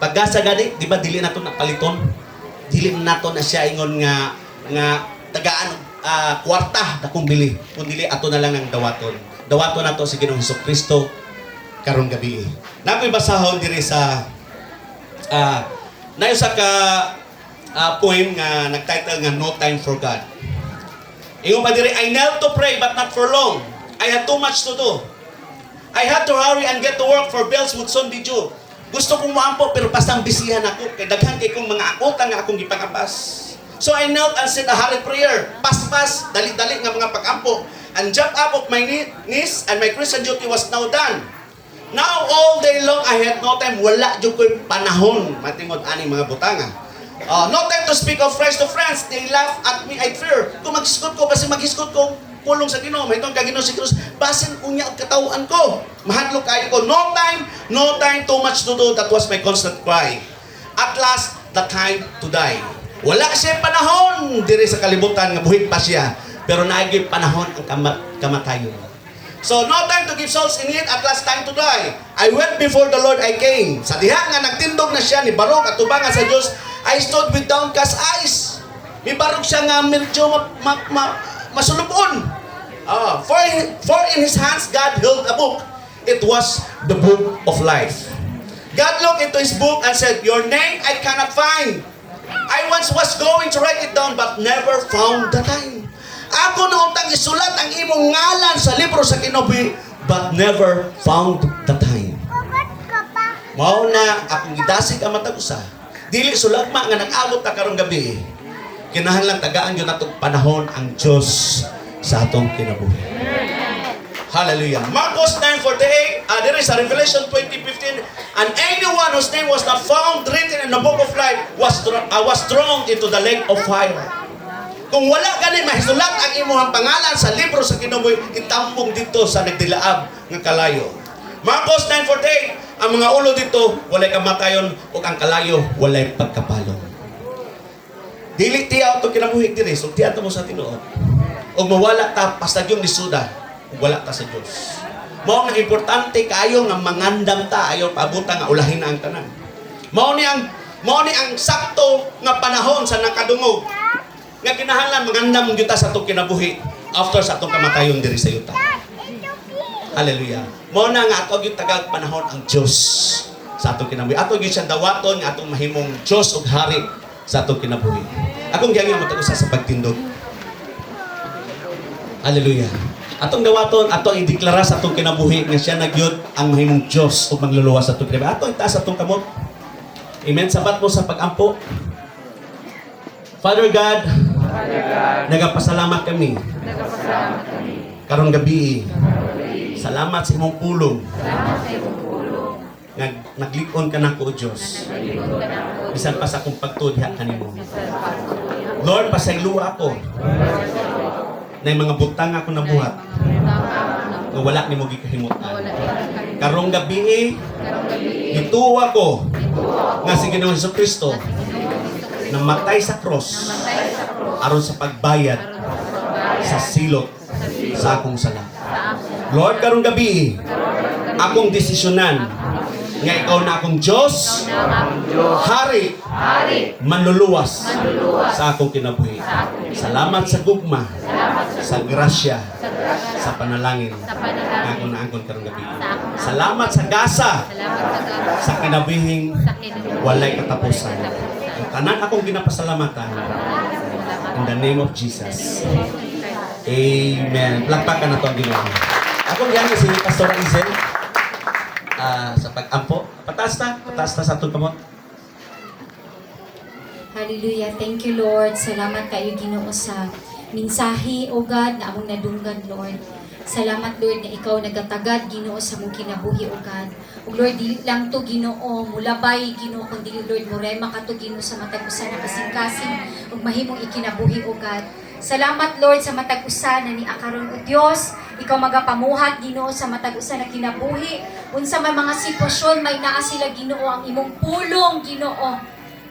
Pag gasa gani, di ba dili nato na paliton? Dili nato na siya ingon nga tagaan kwarta dakong bili. Kun dili ato na lang ang dawaton. Dawaton nato si Ginoong Hesukristo karong gabi. Nakoy basahon diri sa nayo sa ka poem nga nagtitle nga No Time for God. Ingon pa diri, I knelt to pray but not for long. I had too much to do. I had to hurry and get to work for bills would soon be due. Gusto kong maampo pero pasang bisihan ako. Kay daghan kay kong mga akota nga akong gipangabas. So I knelt and said a hurried prayer. Pas-pas, dali-dali nga mga pag-ampo. And jumped up of my knees and my Christian duty was now done. Now all day long I had no time. Wala dyan ko'y panahon. Matingod aning mga butanga. No time to speak of friends to friends. They laugh at me, I fear. Kung maghiskot ko, kasi maghiskot ko, pulong sa Ginoo, may itong kaginoong si Cruz, basin unya ang katawaan ko. Mahadlok kayo ko. No time, too much to do. That was my constant cry. At last, the time to die. Wala siya panahon diri sa kalibutan, nga buhit pa siya. Pero naagay panahon ang kamatayon. So, no time to give souls in it, at last time to die. I went before the Lord, I came. Sa diha nga nagtindog na siya ni Barok at tubangan sa Diyos, I stood with downcast eyes. May Barok siya nga medyo masulubon. For in his hands God held a book. It was the book of life. God looked into his book and said, your name I cannot find. I once was going to write it down but never found the time. Ako na untang isulat ang imong ngalan sa libro sa kinabuhi but never found the time. Mao na akong gidasig ang matag usa. Dili sulagma nga nag-abot ta karong gabi. Kinahanglan tagaan gyud natong panahon ang Dios sa atong kinabuhi. Hallelujah. Marcos 9:48, there is a Revelation 20:15, and anyone whose name was not found written in the book of life was thrown into the lake of fire. Kung wala gani mahisulat ang imong pangalan sa libro sa kinabuhi, itampong dito sa nagdilaab ng kalayo. Marcos 9:48, ang mga ulo dito walay kamatayon ug ang kalayo walay pagkapalong. Dili tiyaw to kinabuhi diri, so tiyaw mo sa tinuod. Ug mawala ta pastagyong ni Suda. Wala ta sa Diyos. Mao nga importante kayo nga mangandam ta ayo paabota nga ulahin na ang tanan. Mao ni ang sakto nga panahon sa nakadungog nga kinahanglan mangandam gyud ta sa atong kinabuhi after sa atong kamatayon diri sa yuta. Hallelujah. Mao na nga ato gyud tagal panahon ang Dios sa atong kinabuhi. Ato gyud siya dawaton nga atong mahimong Dios ug hari sa atong kinabuhi. Akong gihangyo matag-usa sa pagtindog. Hallelujah. Atong dawaton, atong ideklara sa atong kinabuhi nga siya nagyud ang mahimong Dios ug magluluwas sa atong kinabuhi. Atong itaas atong kamot. Amen. Sabat mo sa pag-ampo. Father God, nagapasalamat kami. Karong gabi. Salamat sa imong pulong. Naglikon ka nako, O Dios. Bisan pa sa akong pagtudya kanimo. Lord, pasaylo ako. Na mga butang ako nabuhat nga wala ni mo gikahimutan. Karong gabi gituwa ko nga si Ginoong Jesucristo namatay sa cross aron sa pagbayad sa silot sa akong sala. Lord, karong gabi akong desisyonan nga ikaw na akong Diyos, Hari, manluluwas sa akong kinabuhi. Salamat sa gugma, sa grasya, sa panalangin nga akong naangkon karong gabi. Salamat sa gasa, sa kinabuhing walay katapusan. Ang tanan akong ginapasalamatan in the name of Jesus. Amen. Plakpakan na ito ang Ginoo. Akong yan si Pastor Izel. Sa pag-ampo. Pataas na sa atong kamot. Hallelujah. Thank you, Lord. Salamat kayo, Ginoo, sa mensahe, O God, na among nadunggan, Lord. Salamat, Lord, na ikaw nagatagad, Ginoo, sa mong kinabuhi, O God. O Lord, dili lang to, Ginoo, mulabay, Ginoo, kundi Lord, murema ka to, Ginoo, sa matag-usan na kasing-kasing, ug mahimong ikinabuhi, O God. Salamat, Lord, sa matag-usan na ni akaron, O Dios. Ikaw magapamuhat, Ginoo, sa matag-usan na kinabuhi. Unsa may mga sitwasyon, may naa sila, Ginoo, ang imong pulong, Ginoo.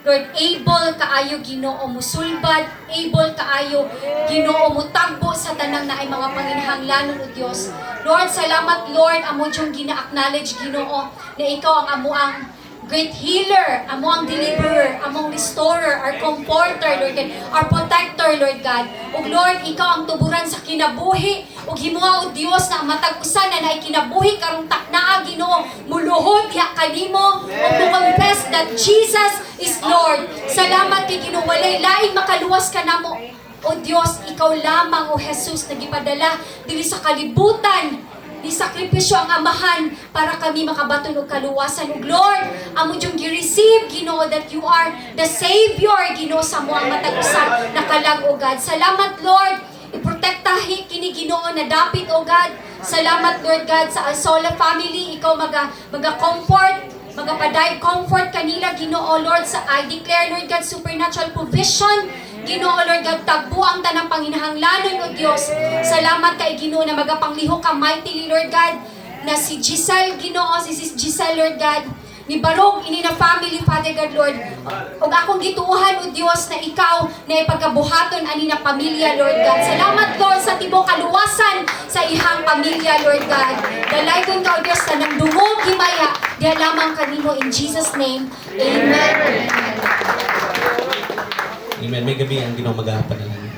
Lord, able kaayo, Ginoo, musulbad, able kaayo, Ginoo, mutagbo sa tanang na ay mga panginahanglanon, O Dios. Lord, salamat, Lord, amo diyong gina-acknowledge, Ginoo, na ikaw ang amo ang great healer, amo ang deliverer, among restorer, our comforter, Lord God, our protector, Lord God. O Lord, ikaw ang tuburan sa kinabuhi, o himuha, O Dios, na matag-usan na ay kinabuhi, karong taknaa, Ginoo, muluhod, diha kanimo, o confess that Jesus is Lord. Salamat kay Ginoo, walay laing makaluwas ka namo. O Dios, ikaw lamang, O Jesus, nagipadala dili sa kalibutan, ni sakripisyo ang amahan para kami makabaton og kaluwasan. Ug Lord, amo yung gi-receive, Ginoo, that you are the Savior, Ginoo, sa mo ang matag-usan nakalag, O God. Salamat, Lord, iprotektahi kini, Ginoo, na dapit, O God. Salamat, Lord God, sa Alsola family, ikaw maga-comfort, magapaday comfort kanila, Ginoo, Lord, sa I declare, Lord God, supernatural provision, Ginoo, Lord God, tagbo ang tanang panginahanglanon, O Diyos. Salamat kay Ginoo na magapangliho ka mightily, Lord God, na si Giselle, Ginoo, si Giselle, Lord God, ni Barog, ini na family, Father God, Lord. O akong gituuhan, O Diyos, na ikaw na ipagkabuhaton ani na pamilya, Lord God. Salamat, Lord, sa tibok kaluwasan sa ihang pamilya, Lord God. Dalaygon ka, O Diyos, na nang dungog himaya, diya lamang kanimo in Jesus' name. Amen. Amen. May gabi ang Ginoo maghapanalangin.